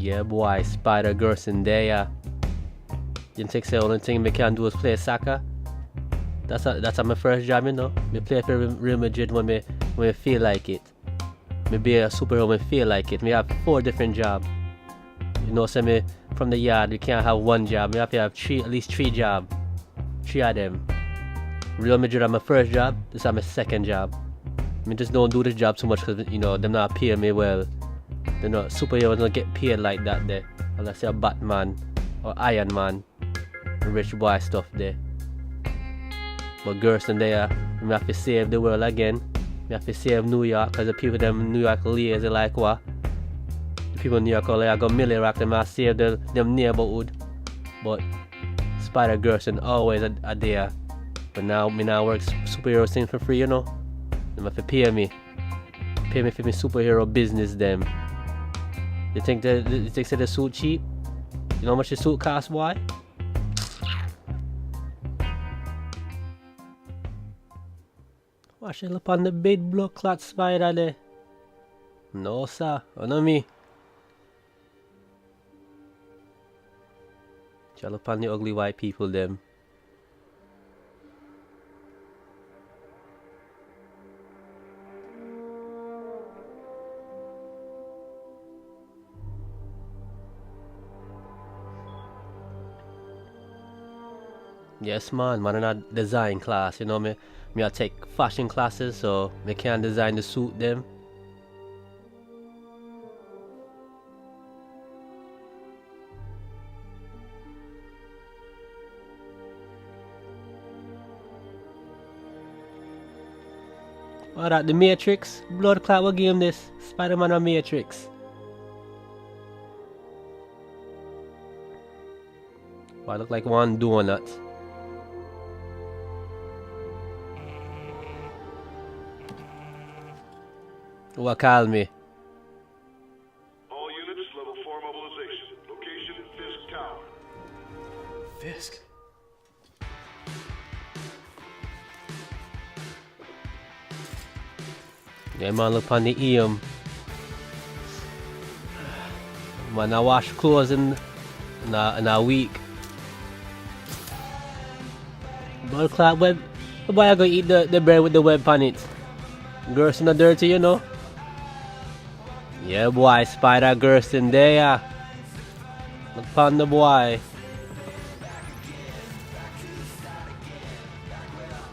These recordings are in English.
Yeah, boy, SPYDA Gursten there, yeah. You think the only thing me can do is play soccer? That's my first job, you know. Me play for Real Madrid when me feel like it. Me be a superhero when me feel like it. Me have 4 different jobs. You know, say me from the yard, you can't have 1 job. Me have to have at least 3 jobs. 3 of them. Real Madrid are my first job. This is my second job. Me just don't do this job too much because, you know, them not pay me well. They're not superheroes don't get paid like that there. Unless you're Batman or Iron Man. Rich boy stuff there. But Gursten there, we have to save the world again. We have to save New York because the people them in New York lazy like what? The people in New York are like a million rock, them have to save them neighborhood. But SPYDA Gursten always a there. But now me now work superhero things for free, you know. Them have to pay me. Pay me for my superhero business them. You think the suit cheap? You know how much the suit cost, boy? Watch it up on the big blood clot SPYDA there. No sir, not me. Chill up on the ugly white people them. Yes man in a design class, you know me I take fashion classes so me can design the suit them. Alright, the Matrix, blood clot what game this? Spider-Man or Matrix? Why look like one donut? What call me? All units, level 4 mobilization. Location, Fisk Tower. Fisk? Yeah man, look on the aim. Man, I wash clothes in a week. Blood clot web. Why I go eat the bread with the web on it? Girls not dirty, you know. Yeah boy, SPYDA Gursten there, yeah. Look upon the boy.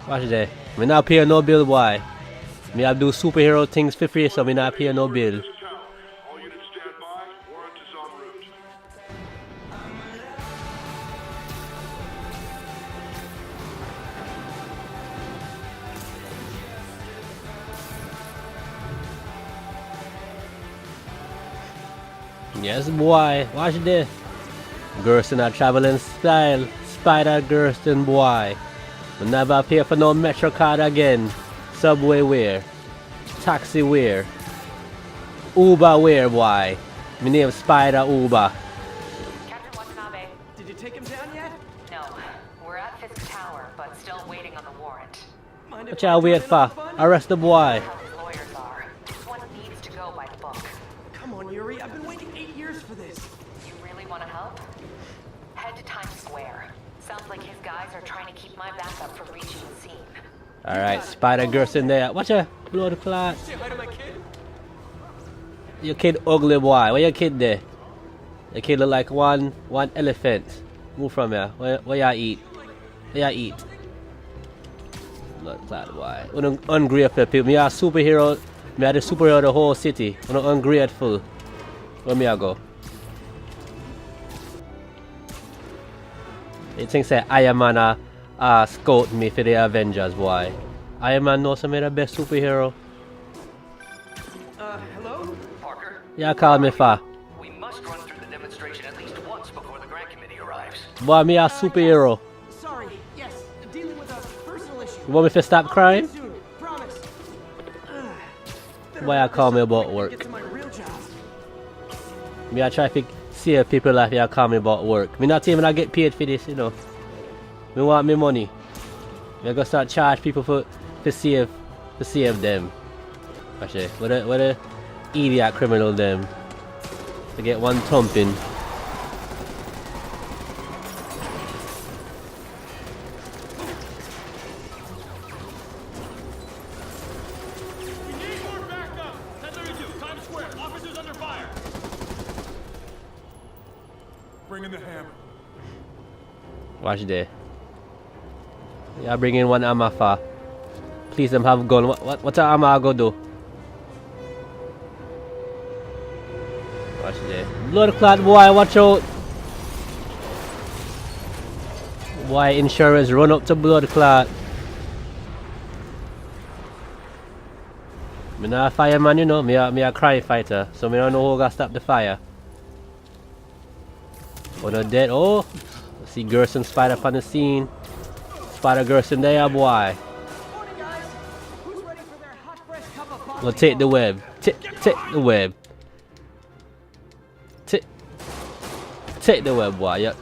Watch there. Me not pay no bill, boy. Me have do superhero things for free, so me not pay no bill. All units stand by. Warrant is en route. Yes boy, watch this. Gursten a traveling style. SPYDA Gursten boy. We never pay for no metro card again. Subway wear. Taxi wear. Uber wear boy. My name SPYDA Uber. Captain Watanabe. Did you take him down yet? No, we're at Fisk Tower, but still waiting on the warrant. Mind What if y'all I wait join in on for? the fun? Arrest the boy. How his lawyers are. This one needs to go by the book. Come on, Yuri. I've been waiting 8 years for this. You really want to help? Head to Times Square. Sounds like his guys are trying to keep my backup from reaching the scene. Alright, SPYDA Gursten there. Watch ya. Blow the clot. Say hi to my kid. Your kid ugly boy. Where your kid there? Your kid look like one elephant. Move from here. Where y'all eat? Where y'all eat? Blood clot boy. Ungrateful people. Me a superhero. Me a the superhero of the whole city. Ungrateful. Where me I go? You think say Iron Man scout me for the Avengers boy. Iron Man knows I'm the best superhero. Hello? Parker, Yeah, call me for. we must run through the demonstration at least once before the grant committee arrives. Boy, me a superhero. Sorry. Yes. Dealing with a personal issue. You want me to stop crying? Soon. Promise. Why I call me about work? Get to my real job. Me I try to see people like you call me about work. Me not even I get paid for this, you know. Me want me money. Me gonna start charge people for save them. Actually, what a idiot criminal them. To get one thumping. We need more backup. 1032, Times Square. Officers under fire. Bring in the hammer. Watch there. Yeah, bring in one armor for. Please them have gun. What a armor I go do? Watch there. Blood clot boy, watch out. Why insurance run up to blood clot? Me not a fireman, you know. Me a crime fighter, so me don't know who gonna stop the fire. Oh, no dead. Oh, see Gursten SPYDA on the scene. SPYDA Gursten there, boy. Morning, guys. Who's ready for their hot, fresh cup of coffee? Well, take the web. Take the web. Take the web, boy. Yeah.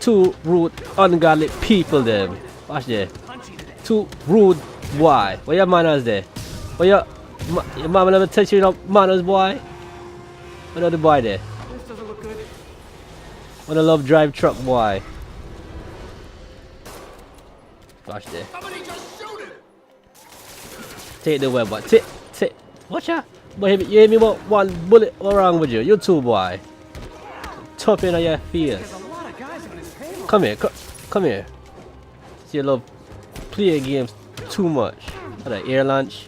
Two rude, ungodly people, them. Watch there. Two rude, boy. What your manners there? What your mama never teach you no manners, boy? What are the boy there? This doesn't look good. What a love drive truck, boy. Watch there. Somebody just shoot him! Take the web, boy. Take. Watch out. Boy, you hear me? One bullet. What wrong with you? You too, boy. Tough in your face. There's a lot of guys on his payroll. Come here, come here. See, you love play games too much. What a air launch.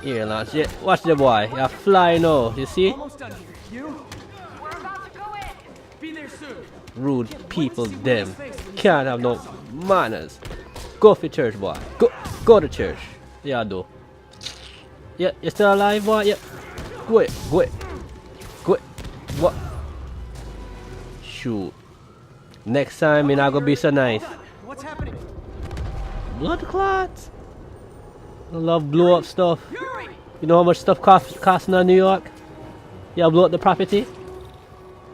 Air launch. Yeah, watch the boy. You're flying now. You see? Almost done here. You? We're about to go in. Be there soon. Rude people, them. Can't have no manners. Go for church, boy. Go to church. Yeah, do. Yeah, you still alive, boy? Yeah. Go it. What? Shoot. Next time, you're not gonna be so nice. What's happening? Blood clots. I love blow up stuff. Yuri! You know how much stuff costs in New York? Yeah, blow up the property.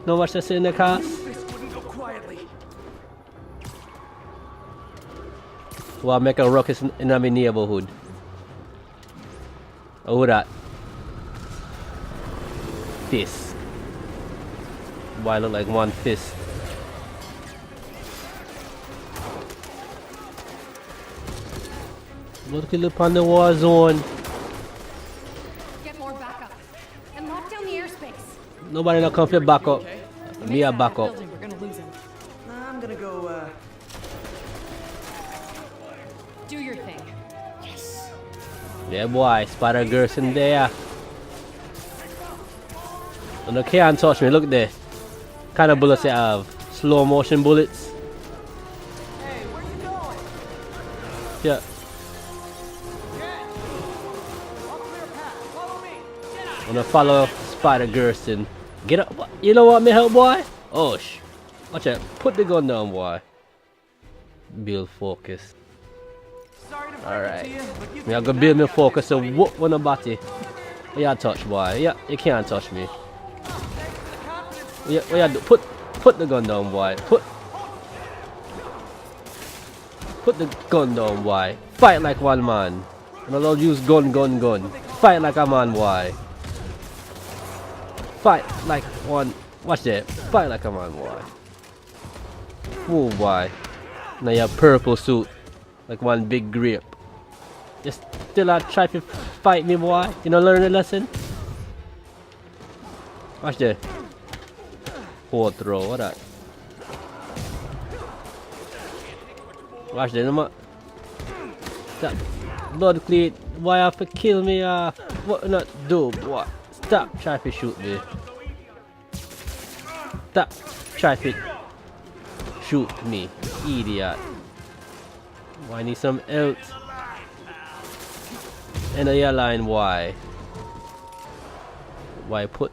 Know how much that's in the cost? This wouldn't go quietly. Well, make a ruckus in my neighborhood. Oh, that. Fist. Why look like one fist? Look on the war zone. Get more backup. And lock down the airspace. Nobody not come for back up. Me a back up. Building, we're gonna lose him. I'm gonna go, Do your thing. Yeah, boy, SPYDA Gursten there. And they can't touch me. Look there. Kind of bullets they have. Slow motion bullets. Hey, where you going? Yeah. Jet! All clear path. Follow me. Get out! I'm gonna follow SPYDA Gursten. Get up. You know what, me help, boy? Oh, watch out. Put the gun down, boy. Build focus. Sorry to break Alright. it to you, but you Me I go build me focus so whoop on the body. Yeah, touch, boy. Yeah, you can't touch me. Yeah, what you do? Put the gun down, boy. Put the gun down, boy. Fight like one man. And I'll use gun. Fight like a man, boy. Fight like one. Watch that. Fight like a man, boy. Oh, boy. Now you have purple suit. Like one big grape. You still try to fight me, boy? You know, learn the lesson? Watch that. Forward throw, what that? Watch that, no. Stop. Blood cleat. Why have to kill me? What not do? What? Stop trying to shoot me. Stop trying to shoot me, idiot. Why need some else? And a line, why? Why put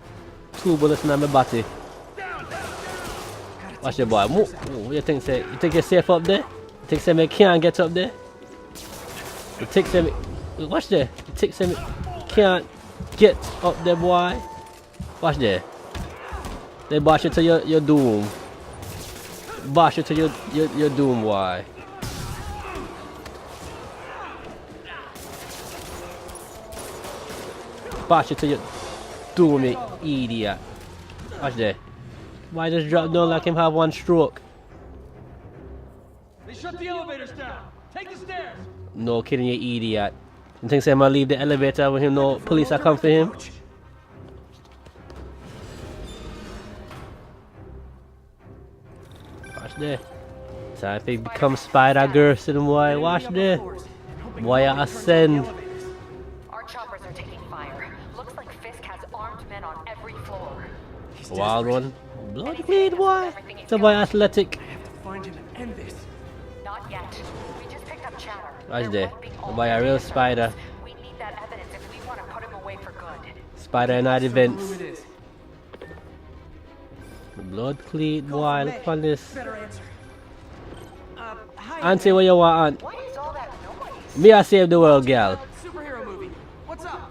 2 bullets in my body? Watch the boy. Move. What you think? Say you think you're safe up there? You think say me can't get up there? You think say me? Watch there. You think say me can't get up there, boy? Watch there. They bash you to your doom. Bash you to your doom, boy. Bash you to your do me, idiot. Watch there. Why just drop down like him have one stroke? They shut the elevators down. Take the stairs. No kidding, you idiot. You think I'm gonna leave the elevator with him? No police are come for him? Watch there. Time to become Spider Gursten, boy. Watch there. Boy, I ascend. Our choppers are taking fire. Looks like Fisk has armed men on every floor. Wild one. Blood bleed, boy. The boy athletic. Find him and end this. Not yet. We just picked up chatter. Watch They're there. wiping The all boy a real spider. We need that evidence if we want to put him away for good. Spider in our events. Who it is. Blood bleed, boy. Look on this. Better answer. Hi. Auntie, what you want? What is all that noise? Me, I save the world, gal. Superhero movie. What's up?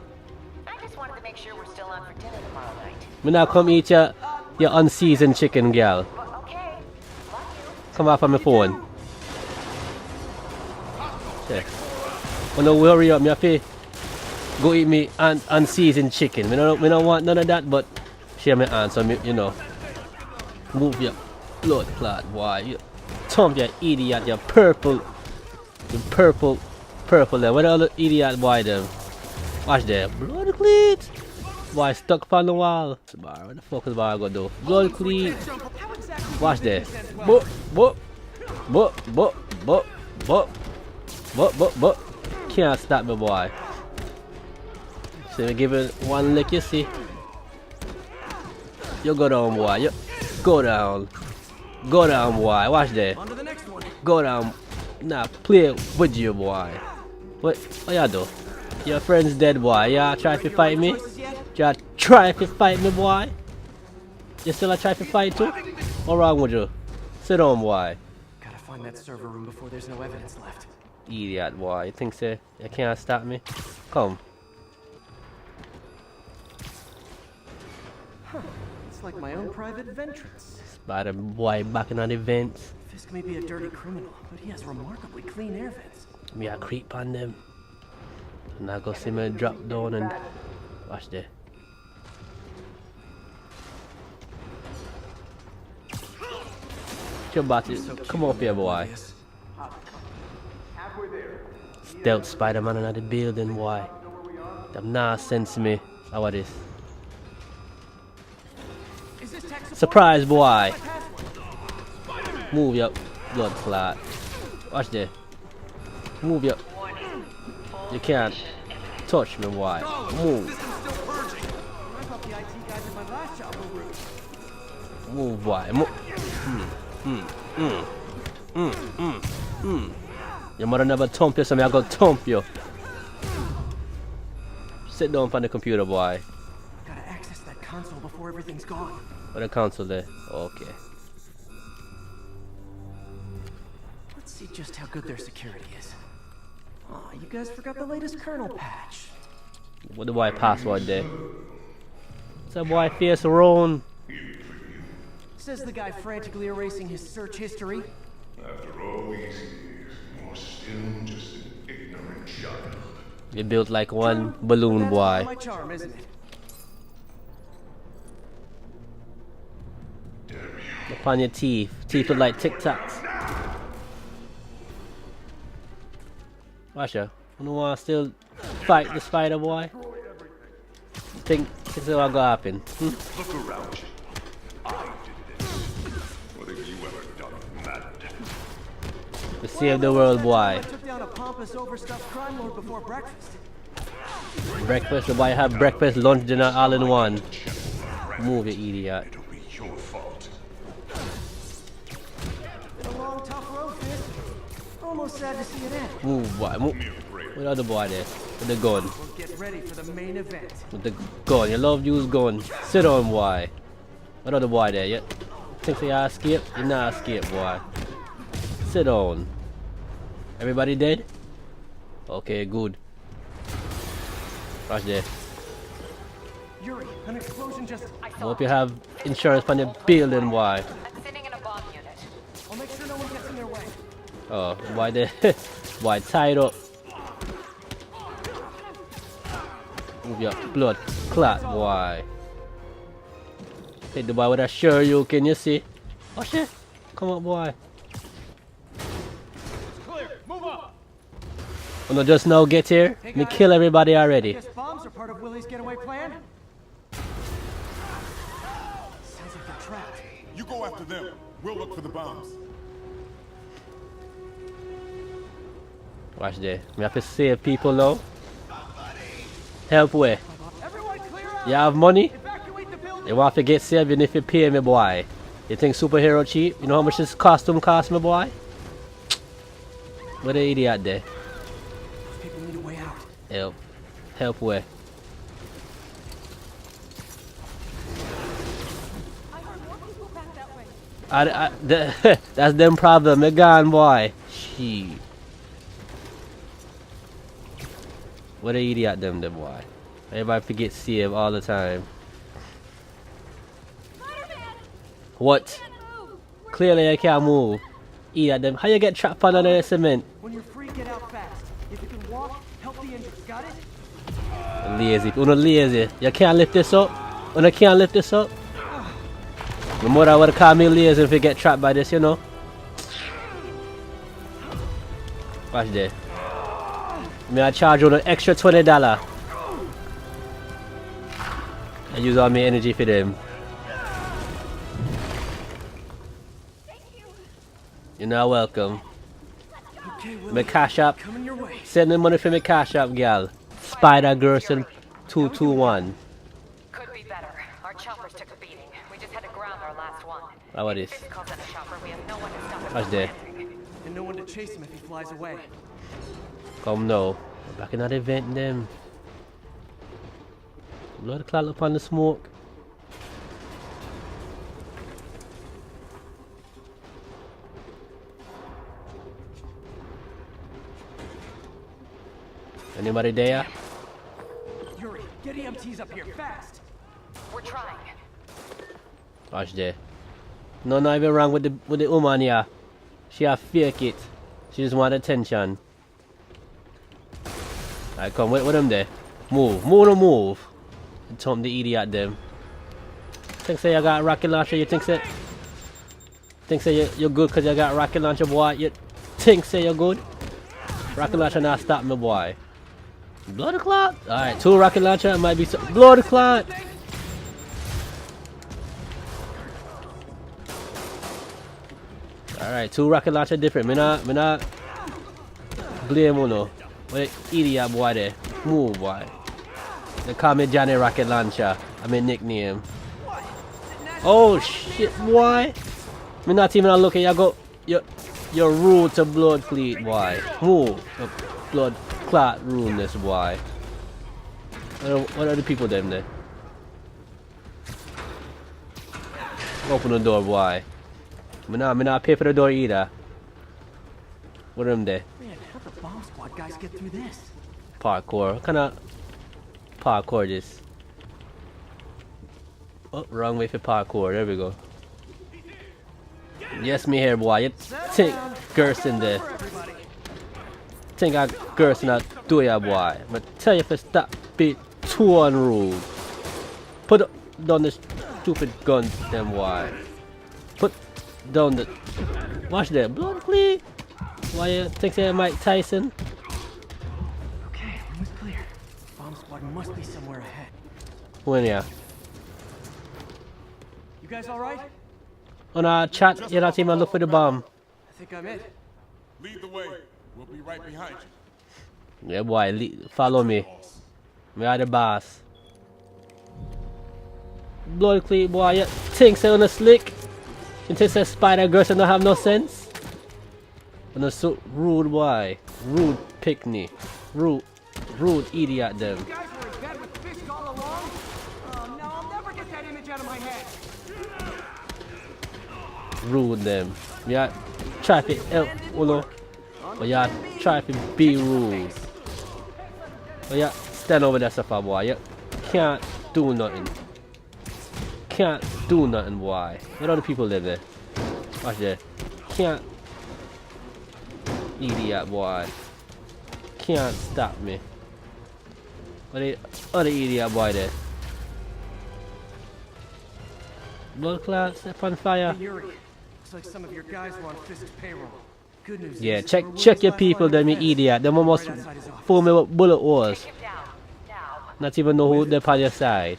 I just wanted to make sure we're still on for dinner tomorrow night. Me now come eat your unseasoned chicken, gal. But okay. Love you. Come off on my phone. Yeah. When I worry up, me have to go eat me unseasoned chicken. Me don't want none of that, but share my hand, so me, you know. Move your blood clot, boy. You thump your idiot, your purple there. What the other idiot boy them? Watch there. Blood cleat. Boy stuck on the wall. Bar, what the fuck is bar gonna do? Blood cleat. Watch there. But. Can't stop me, boy. So we give it one lick, you see. You go down, boy. You go down. Go down, boy. Watch there. On to the next one. Go down. Nah, play with you, boy. What y'all do? Your friend's dead, boy. Y'all try to fight me? Y'all try to fight me, boy? You still try to fight too? What wrong with you? Sit down, boy. Gotta find that server room before there's no evidence left. Idiot, boy. You think so? You can't stop me? Come. It's like my own private ventrance. Spider boy back in an event. Fisk may be a dirty criminal, but he has remarkably clean air vents. Me a creep on them. And I go see me drop down and watch there. Your body, come up here, boy. Stealth Spider-Man in the building, boy. Them nah sense me. How about this? Surprise, boy. Move your blood clot. Watch there. Move your. You can't touch me, boy. Move. I thought the IT guys at my last job were rude. Move, boy. Your mother never thump you, so me I go thump you. Sit down on the computer, boy. Gotta access that console before everything's gone. What the console there? Okay. Let's see just how good their security is. Aw, you guys forgot the latest kernel patch. What the boy password there? What's that boy face around? Says the guy frantically erasing his search history. After all these years, you're still just an ignorant child. You built like one balloon, That's boy. my charm, isn't it? Upon your teeth. Teeth look like Tic Tacs. Watch out. You don't want to still fight the spider, boy? Think what's gonna happen? Look around you. I did this. What have you ever done, mad? To save the world, boy. I took down a pompous, overstuffed crime lord before breakfast. Breakfast, the boy have breakfast, lunch, dinner, all in one. Move, you idiot. It'll be your fault. Been a long, tough road, Fisk. Almost sad to see it end. Move, boy. Move. With the other boy there. With the gun. We'll get ready for the main event. With the gun. You love use gun. Sit on, boy. What other boy there? You think you escape? You not escape, boy. Sit down. Everybody dead? Okay, good. Watch there. Yuri, an explosion just... I I saw hope you it. have insurance for the building, boy. I'm sitting in a bomb unit. I'll make sure no one gets in their way. Oh, boy there. Boy tied up. Move your blood clot, boy. Hit the boy with a sure you can you see? Oh shit! Come on, boy. Clear. Move up. When I just now get here, Hey, me guys. kill everybody I already. guess bombs are part of Willie's getaway plan? Sounds like they're trapped. You go after them. We'll look for the bombs. Watch there. We have to save people now. Help where? Everyone clear out! You have money? Evacuate the building! You want to get saved even if you pay me, boy. You think superhero cheap? You know how much this costume cost me, boy? What an idiot there. Those people need a way out. Help. Help where? I heard more people back that way. That's them problem. Me gone, boy. Shit. What an idiot them, boy. Everybody forget save all the time. Spider-Man! What? Move! Clearly I can't move. Idiot them. How you get trapped under the cement? When you're free, get out fast. If you can walk, help the injured. Got it? Lazy. Uno lazy. You can't lift this up. Uno can't lift this up. My mother would call me lazy if you get trapped by this, you know. Watch there. Me I charge you an extra $20. I use all my energy for them. You're not welcome. Okay, Willie. My cash app. Coming your way. Send me money for my cash app, gal. SPYDA Gursten 221. Could be better. Our choppers took a beating. We just had to ground our last one. How about this? If this calls in a chopper, we have no one to stop it Watch from there. landing. And no one to chase him if he flies away. Come now. Back in that event them. Blood clot upon the smoke. Anybody there? Yuri, get EMTs up here, fast! We're trying. Watch there. No, not even wrong with the woman here. She a fake it. She just want attention. Alright, come with them there. Move, move. Tom the idiot them. Think say you got a rocket launcher? You think say you're good because you got a rocket launcher, boy? You think say you're good? Rocket launcher not stop me, boy. Blood clot. Alright, 2 rocket launcher might be blood clot. Alright, 2 rocket launcher different. Me not blame uno. What idiot boy there. Move, boy. They call me Johnny Rocket Launcher. I'm a nickname. Oh shit, boy. Me not even looking. You go. You're rude to blood fleet, boy. Move. Blood clot rudeness, boy. What are the people them there? Open the door, boy. Me not pay for the door either. What are them there? Man, how the bomb squad guys get through this? Parkour. What kind of parkour this? Oh, wrong way for parkour. There we go. Yes, me here, boy. You think Gursten there? Think I Gursten not do ya, boy? But tell you if stop being too unrude. Put down the stupid guns, them boy. Put down the. Watch that blood clean. Why you think say Mike Tyson? Okay, room is clear. Bomb squad must be somewhere ahead. When ya? You guys alright? On our chat, you're not even look for the bomb. I think I'm it. Lead the way. We'll be right behind you. Yeah, boy, follow me. Me are the boss. Blood clean, boy. You think say on a slick? You think say SPYDA Gursten don't have no sense? On a so rude boy, rude pickney, rude idiot them. You guys were in bed with Fisk all along? Oh no, I'll never get that image out of my head. Rude them. Yeah, try to help, Uno. But yeah, try to be rude. But yeah, stand over there, Safa boy. You can't do nothing. Can't do nothing, boy. Where are the people live there? Watch there. Can't. Idiot, boy. Can't stop me. What the other idiot boy there? Blood clot, step on fire. Hey, Yuri. Looks like some of your guys were on Fisk's payroll. Good news Yeah, is, check we're your Willie's people, last line them of you defense. idiot. Them almost Right outside his office. fool me with bullet holes. Take him down. Now. Not even know who they're on your side.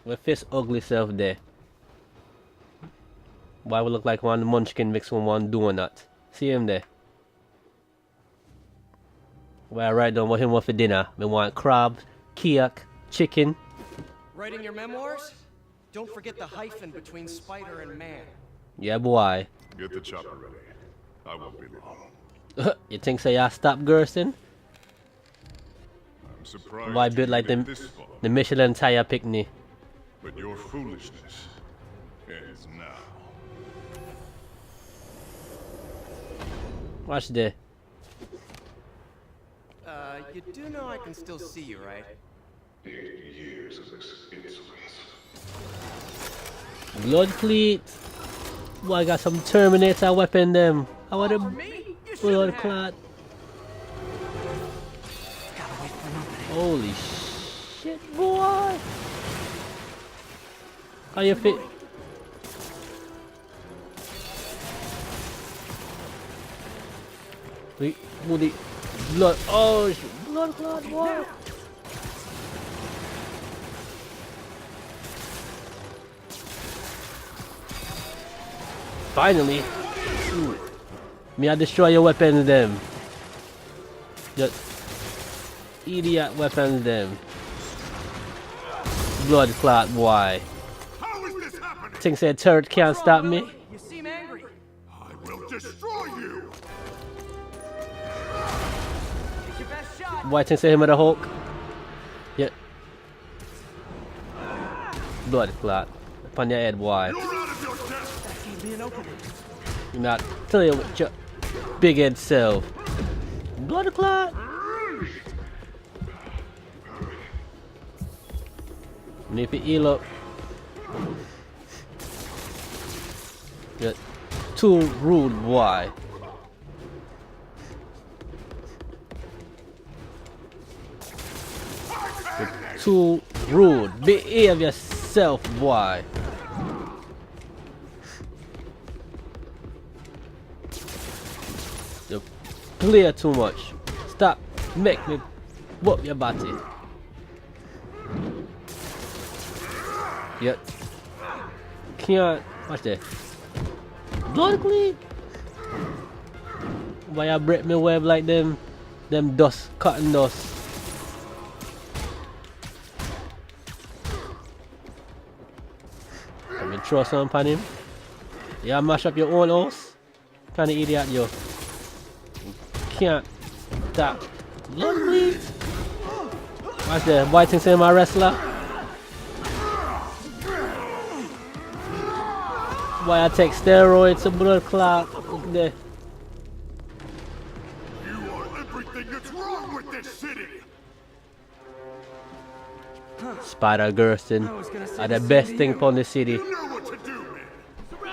With Fist ugly self there. Why would look like one munchkin mixed with one donut? See him there. Where I write down what him want for dinner. We want crab, kiak, chicken. Writing your memoirs? Don't forget the hyphen between spider and man. Yeah, boy. Get the chopper ready. I won't be long. You think so you stop Gursten? I'm surprised Why you build like made the, it this far, the Michelin tire picnic? but your foolishness ends now. Watch there. You do know I can still see you, right? 8 years of this insolence. Blood fleet. Boy, I got some Terminator weapon them. I want For them me? You blood shouldn't have. clot. Gotta wait for an opening. Holy shit, boy. How you fit? Wait, bloody blood. Oh, blood clot, boy. Finally. Ooh. Me I destroy your weapons them. Just idiot weapons them. Blood clot boy. How is this happening? Think say turret can't stop me? You seem angry. I will destroy you! Take your best shot. Boy think say him at the Hulk? Yeah. Blood clot. Upon your head boy. You're out of your depth! That gave me an opening. You're not tell you with your big head self. Blood clot. Need to heal up. You're too rude boy. You're too rude. Behave yourself boy. You play too much. Stop. Make me whoop your body. Yep. Can't. Watch that. Blood clean. Why you break me web like them? Them dust, cotton dust. Let me throw something on him. Yeah, mash up your own house. Kind of idiot, yo. Can't stop. Blood clean. Watch that. Boy thinks I'm a wrestler. Why I take steroids and blood clot. Look there. You are everything that's wrong with this city! SPYDA Gursten I was gonna say are the the best same to thing you. for the city. You know what to do, man!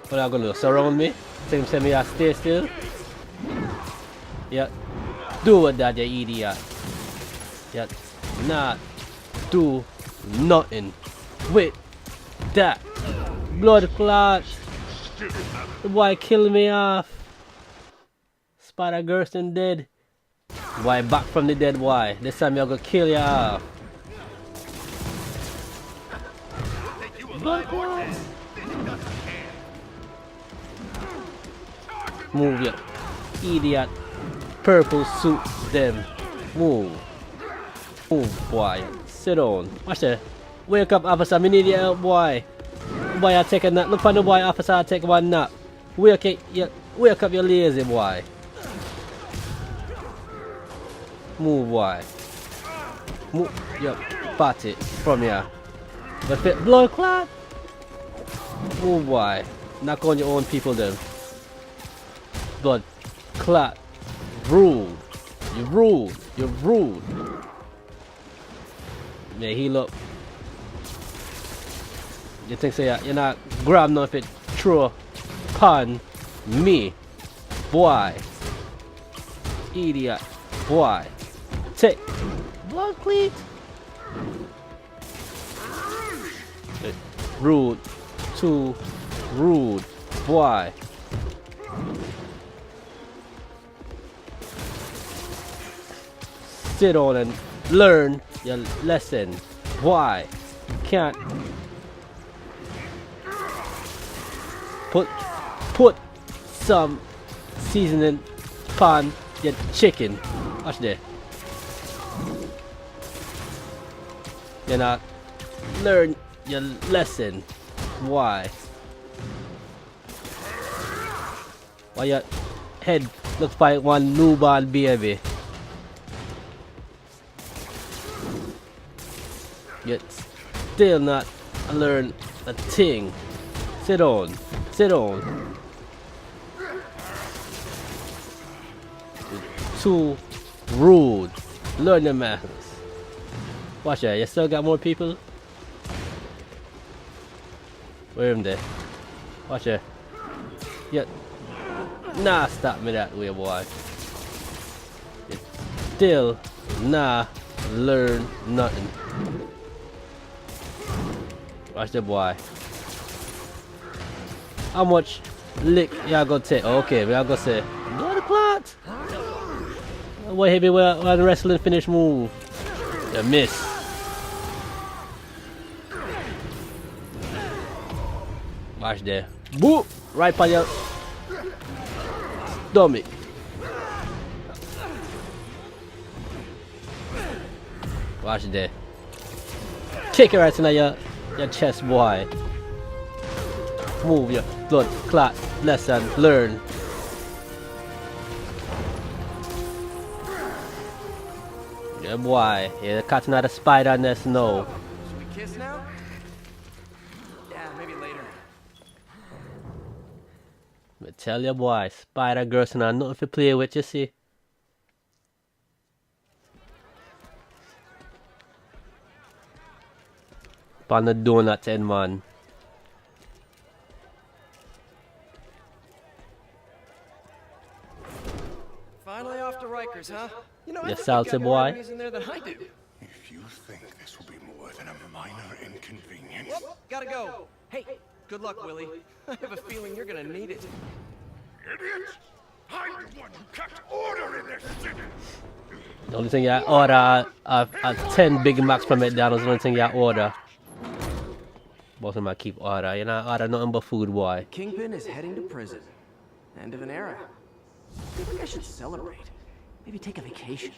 What are you gonna do? Surround me? Think him say me I stay still? Yeah. Do what that, you idiot. Yeah. Not do nothing with that. Blood clot. The boy killed me off. SPYDA Gursten dead. Boy back from the dead boy. This time you're gonna kill you off. Blood clot. Move you idiot. Purple suit them. Move. Move boy. Sit down. Watch that. Wake up officer, me need your help boy. Boy I take a nap. Look for the boy officer I take one nap. Wake up you lazy boy. Move boy. Move your body from here. The fit blood clot. Move boy. Knock on your own people then. Blood clot. Rude. You rude. You're rude. Yeah, heal up. You think so you're not grab nothing throw upon me. Boy. Idiot. Boy. Take blood cleat. rude. Too rude. Boy. Sit down and learn your lesson. Why? Can't put some seasoning on your chicken. Watch there. You not learn your lesson. Why? Why your head looks like one newborn baby? Yet still not learn a thing. Sit on. Sit on. Too rude. Learn the manners. Watch that. You still got more people? Where am they? Watch it. Yeah. Nah, stop me that way, boy. You still nah learn nothing. Watch the boy. How much lick y'all gonna take? Okay, we are gonna say no the plot. What heavy when wrestling finish move? You miss. Watch there. Boop! Right on your stomach. Watch there. Kick it right in your chest, boy. Move your blood clot lesson learn. Yeah, boy. Yeah, catching out a spider nest now. Should we kiss now? Yeah, maybe later. I tell you, boy, spider Gursten are nothing to play with, you see. On the donut end, man. Finally off to Rikers, huh? You know, I You think salty you've got more boy. enemies in there than I do. If you think this will be more than a minor inconvenience... Whoop, gotta go. Hey, good luck, Willie. I have a feeling you're gonna need it. Idiots! I'm the one who kept order in this city! The only thing you order are 10 Big Macs from McDonald's. The only thing you order. Both of them I keep order. You know, order nothing but food, boy. Kingpin is heading to prison. End of an era. I think I should celebrate. Maybe take a vacation.